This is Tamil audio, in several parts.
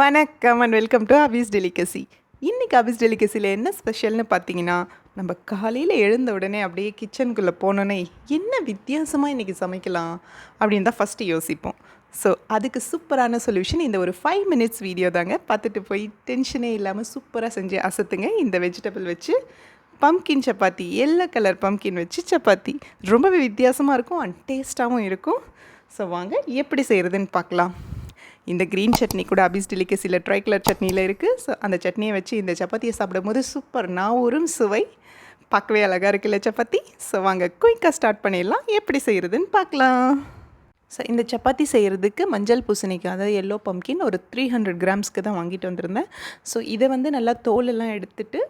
வணக்கம் and welcome to Abbe's delicacy. இன்றைக்கி அபிஸ் டெலிகசியில் என்ன ஸ்பெஷல்னு பார்த்தீங்கன்னா, நம்ம காலையில் எழுந்த உடனே அப்படியே கிச்சனுக்குள்ளே போனோன்னே என்ன வித்தியாசமாக இன்றைக்கி சமைக்கலாம் அப்படின்னு தான் ஃபஸ்ட்டு யோசிப்போம். ஸோ அதுக்கு சூப்பரான சொல்யூஷன் இந்த ஒரு 5 minutes வீடியோ தாங்க. பார்த்துட்டு போய் டென்ஷனே இல்லாமல் சூப்பராக செஞ்சு அசத்துங்க. இந்த வெஜிடபிள் வச்சு pumpkin chapati, yellow colour pumpkin வச்சு சப்பாத்தி ரொம்பவே வித்தியாசமாக இருக்கும் அண்ட் டேஸ்ட்டாகவும் இருக்கும். ஸோ வாங்க எப்படி செய்கிறதுன்னு பார்க்கலாம். இந்த க்ரீன் சட்னி கூட அபிஸ் டெலிகசியில் ட்ரை கலர் சட்னியில் இருக்குது. ஸோ அந்த சட்னியை வச்சு இந்த சப்பாத்தியை சாப்பிடும்போது சூப்பர் நாவூரும் சுவை. பார்க்கவே அழகாக இருக்குல்ல சப்பாத்தி. ஸோ வாங்க குயிக்காக ஸ்டார்ட் பண்ணிடலாம். எப்படி செய்கிறதுன்னு பார்க்கலாம். ஸோ இந்த சப்பாத்தி செய்கிறதுக்கு மஞ்சள் பூசணிக்காய், அதாவது எல்லோ பம்கின் ஒரு 300 grams தான் வாங்கிட்டு வந்திருந்தேன். ஸோ இதை நல்லா தோலெல்லாம் எடுத்துகிட்டு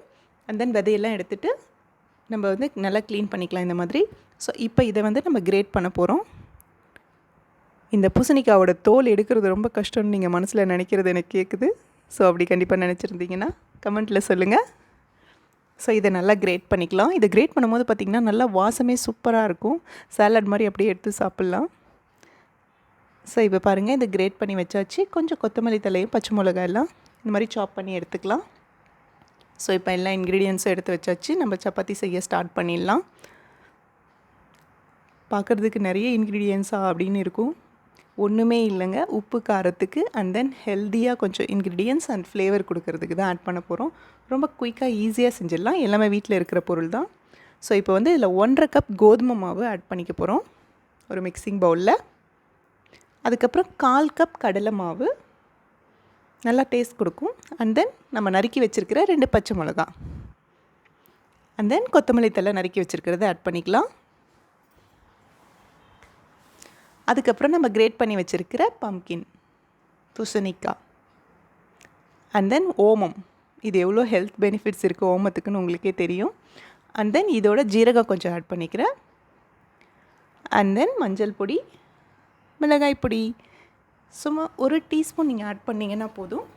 அண்ட் தென் விதையெல்லாம் எடுத்துகிட்டு நம்ம நல்லா க்ளீன் பண்ணிக்கலாம் இந்த மாதிரி. ஸோ இப்போ இதை நம்ம கிரேட் பண்ண போகிறோம். இந்த பூசணிக்காவோட தோல் எடுக்கிறது ரொம்ப கஷ்டம்னு நீங்கள் மனசில் நினைக்கிறது எனக்கு கேட்குது. ஸோ அப்படி கண்டிப்பாக நினச்சிருந்தீங்கன்னா கமெண்ட்டில் சொல்லுங்கள். ஸோ இதை நல்லா கிரேட் பண்ணிக்கலாம். இதை கிரேட் பண்ணும்போது பார்த்திங்கன்னா நல்லா வாசமே சூப்பராக இருக்கும். சாலட் மாதிரி அப்படியே எடுத்து சாப்பிட்லாம். ஸோ இப்போ பாருங்கள், இதை கிரேட் பண்ணி வச்சாச்சு. கொஞ்சம் கொத்தமல்லி தலையும் பச்சை மிளகாய் எல்லாம் இந்த மாதிரி சாப் பண்ணி எடுத்துக்கலாம். ஸோ இப்போ எல்லா இன்க்ரீடியன்ஸும் எடுத்து வச்சாச்சு. நம்ம சப்பாத்தி செய்ய ஸ்டார்ட் பண்ணிடலாம். பார்க்குறதுக்கு நிறைய இன்க்ரீடியன்ஸாக அப்படின்னு இருக்கும். ஒன்றுமே இல்லைங்க. உப்பு காரத்துக்கு அண்ட் தென் ஹெல்த்தியாக கொஞ்சம் இன்க்ரீடியன்ஸ் அண்ட் ஃப்ளேவர் கொடுக்கறதுக்கு தான் ஆட் பண்ண போகிறோம். ரொம்ப குயிக்காக ஈஸியாக செஞ்சிடலாம். எல்லாமே வீட்டில் இருக்கிற பொருள் தான். ஸோ இப்போ இதில் 1.5 cup கோதுமை மாவு ஆட் பண்ணிக்க போகிறோம் ஒரு மிக்சிங் பவுலில். அதுக்கப்புறம் 1/4 cup கடலை மாவு நல்லா டேஸ்ட் கொடுக்கும். அண்ட் தென் நம்ம நறுக்கி வச்சுருக்கிற 2 பச்சை மிளகா அண்ட் தென் கொத்தமல்லி தழை நறுக்கி வச்சுருக்கிறத ஆட் பண்ணிக்கலாம். அதுக்கப்புறம் நம்ம கிரேட் பண்ணி வச்சுருக்கிற பம்கின், பூசணிக்காய் அண்ட் தென் ஓமம். இது எவ்வளோ ஹெல்த் பெனிஃபிட்ஸ் இருக்குது ஓமத்துக்குன்னு உங்களுக்கே தெரியும். அண்ட் தென் இதோட ஜீரகம் கொஞ்சம் ஆட் பண்ணிக்கிறேன். அண்ட் தென் மஞ்சள் பொடி, மிளகாய் பொடி சும்மா 1 teaspoon நீங்கள் ஆட் பண்ணிங்கன்னா போதும்.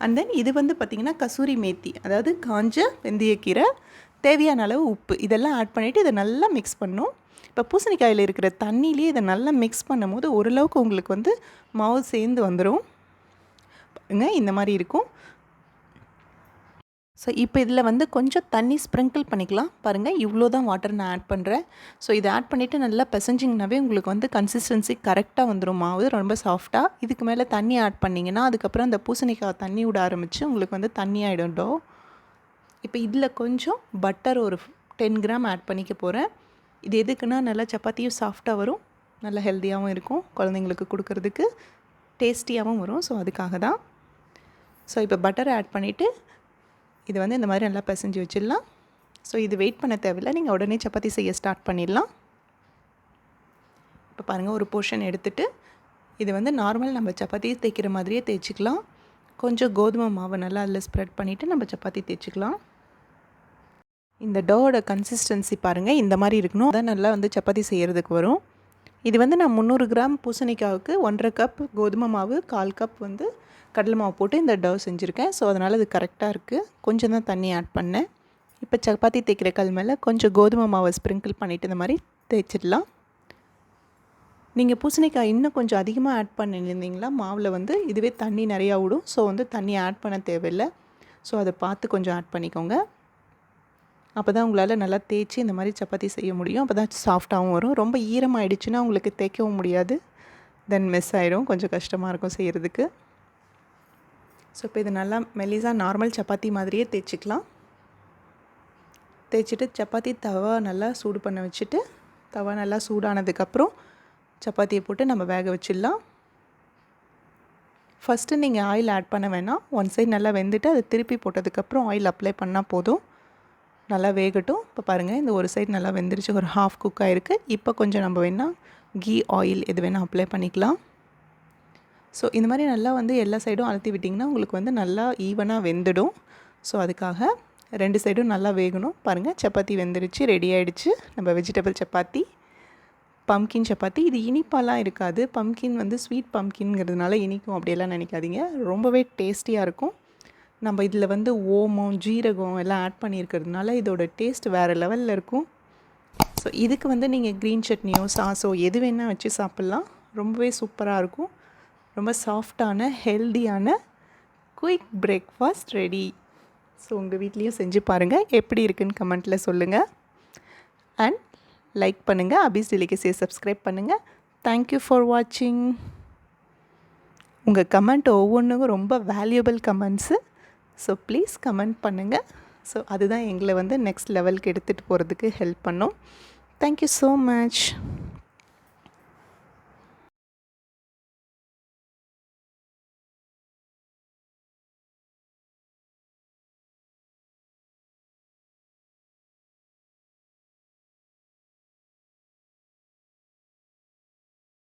அண்ட் தென் இது பார்த்திங்கன்னா கசூரி மேத்தி, அதாவது காஞ்ச வெந்தயக்கீரை, தேவையான அளவு உப்பு, இதெல்லாம் ஆட் பண்ணிவிட்டு இதை நல்லா மிக்ஸ் பண்ணணும். இப்போ பூசணிக்காயில் இருக்கிற தண்ணியிலே இதை நல்லா மிக்ஸ் பண்ணும் போது ஓரளவுக்கு உங்களுக்கு மாவு சேர்ந்து வந்துடும். இந்த மாதிரி இருக்கும். ஸோ இப்போ இதில் கொஞ்சம் தண்ணி ஸ்ப்ரிங்கிள் பண்ணிக்கலாம். பாருங்கள், இவ்வளோ தான் வாட்டர் நான் ஆட் பண்ணுறேன். ஸோ இதை ஆட் பண்ணிவிட்டு நல்லா பிசைஞ்சிங்கனாவே உங்களுக்கு கன்சிஸ்டன்சி கரெக்டாக வந்துடும். மாவு ரொம்ப சாஃப்டாக. இதுக்கு மேலே தண்ணி ஆட் பண்ணிங்கன்னா அதுக்கப்புறம் அந்த பூசணிக்காய் தண்ணி விட ஆரம்பித்து உங்களுக்கு தண்ணி ஆகிடும். இப்போ இதில் கொஞ்சம் பட்டர் ஒரு 10 gram ஆட் பண்ணிக்க போகிறேன். இது எதுக்குன்னா நல்லா சப்பாத்தியும் சாஃப்டாக வரும், நல்லா ஹெல்த்தியாகவும் இருக்கும், குழந்தைங்களுக்கு கொடுக்கறதுக்கு டேஸ்டியாகவும் வரும். ஸோ அதுக்காக தான். ஸோ இப்போ பட்டரை ஆட் பண்ணிவிட்டு இது இந்த மாதிரி நல்லா பிசைஞ்சு வச்சிடலாம். ஸோ இது வெயிட் பண்ண தேவையில்லை, நீங்கள் உடனே சப்பாத்தி செய்ய ஸ்டார்ட் பண்ணிடலாம். இப்போ பாருங்கள், ஒரு போர்ஷன் எடுத்துகிட்டு இது நார்மல் நம்ம சப்பாத்தி தேய்க்கிற மாதிரியே தேய்ச்சிக்கலாம். கொஞ்சம் கோதுமை மாவை நல்லா அதில் ஸ்ப்ரெட் பண்ணிவிட்டு நம்ம சப்பாத்தி தேய்ச்சிக்கலாம். இந்த டோவோட கன்சிஸ்டன்சி பாருங்கள், இந்த மாதிரி இருக்கணும். அதான் நல்லா சப்பாத்தி செய்கிறதுக்கு வரும். இது நான் 300 gram பூசணிக்காவுக்கு 1.5 cup கோதுமை மாவு, 1/4 cup கடலை மாவு போட்டு இந்த டோ செஞ்சுருக்கேன். ஸோ அதனால் அது கரெக்டாக இருக்குது. கொஞ்சம் தான் தண்ணி ஆட் பண்ணேன். இப்போ சப்பாத்தி தேய்க்கிற கல் மேலே கொஞ்சம் கோதுமை மாவை ஸ்ப்ரிங்கிள் பண்ணிவிட்டு இந்த மாதிரி தேய்ச்சிடலாம். நீங்கள் பூசணிக்காய் இன்னும் கொஞ்சம் அதிகமாக ஆட் பண்ணியிருந்தீங்களா மாவில் இதுவே தண்ணி நிறையா விடும். ஸோ தண்ணி ஆட் பண்ண தேவையில்லை. ஸோ அதை பார்த்து கொஞ்சம் ஆட் பண்ணிக்கோங்க. அப்போ தான் உங்களால் நல்லா தேய்ச்சி இந்த மாதிரி சப்பாத்தி செய்ய முடியும். அப்போ தான் சாஃப்டாகவும் வரும். ரொம்ப ஈரமாகிடுச்சுன்னா உங்களுக்கு தேய்க்கவும் முடியாது, தென் மிஸ் ஆகிடும், கொஞ்சம் கஷ்டமாக இருக்கும் செய்கிறதுக்கு. ஸோ இப்போ இது நல்லா மெலிசாக நார்மல் சப்பாத்தி மாதிரியே தேய்ச்சிக்கலாம். தேய்ச்சிட்டு சப்பாத்தி தவா நல்லா சூடு பண்ண வச்சுட்டு, தவா நல்லா சூடானதுக்கப்புறம் சப்பாத்தியை போட்டு நம்ம வேக வச்சிடலாம். ஃபஸ்ட்டு நீங்கள் ஆயில் ஆட் பண்ண வேணாம். ஒன் சைடு நல்லா வெந்துட்டு அதை திருப்பி போட்டதுக்கப்புறம் ஆயில் அப்ளை பண்ணால் போதும். நல்லா வேகட்டும். இப்போ பாருங்கள், இந்த ஒரு சைடு நல்லா வெந்துருச்சு, ஒரு ஹாஃப் குக் ஆகிருக்கு. இப்போ கொஞ்சம் நம்ம வேணால் கீ ஆயில் எது வேணால் அப்ளை பண்ணிக்கலாம். ஸோ இந்த மாதிரி நல்லா எல்லா சைடும் அழுத்தி விட்டிங்கன்னா உங்களுக்கு நல்லா ஈவனாக வெந்துடும். ஸோ அதுக்காக 2 சைடும் நல்லா வேகணும். பாருங்கள், சப்பாத்தி வெந்துருச்சு, ரெடி ஆகிடுச்சு. நம்ம வெஜிடபிள் சப்பாத்தி, பம்கின் சப்பாத்தி. இது இனிப்பாலாம் இருக்காது. பம்கின் ஸ்வீட் பம்கின்ங்கிறதுனால இனிக்கும் அப்படியெல்லாம் நினைக்காதீங்க. ரொம்பவே டேஸ்டியாக இருக்கும். நம்ம இதில் ஓமம், ஜீரகம் எல்லாம் ஆட் பண்ணியிருக்கிறதுனால இதோட டேஸ்ட் வேறு லெவலில் இருக்கும். ஸோ இதுக்கு நீங்கள் க்ரீன் சட்னியோ சாஸோ எது வேணால் வச்சு சாப்பிட்லாம். ரொம்பவே சூப்பராக இருக்கும். ரொம்ப சாஃப்டான ஹெல்தியான குயிக் பிரேக்ஃபாஸ்ட் ரெடி. ஸோ உங்கள் வீட்லேயும் செஞ்சு பாருங்கள், எப்படி இருக்குன்னு கமெண்ட்டில் சொல்லுங்கள். அண்ட் லைக் பண்ணுங்கள், அபீஸ் டெலிகசியை சப்ஸ்கிரைப் பண்ணுங்கள். தேங்க்யூ ஃபார் வாட்சிங். உங்கள் கமெண்ட் ஒவ்வொன்றுக்கும் ரொம்ப valuable comments. So please comment பண்ணுங்கள். ஸோ அதுதான் எங்களை நெக்ஸ்ட் லெவலுக்கு எடுத்துகிட்டு போகிறதுக்கு ஹெல்ப் பண்ணும். Thank you so much.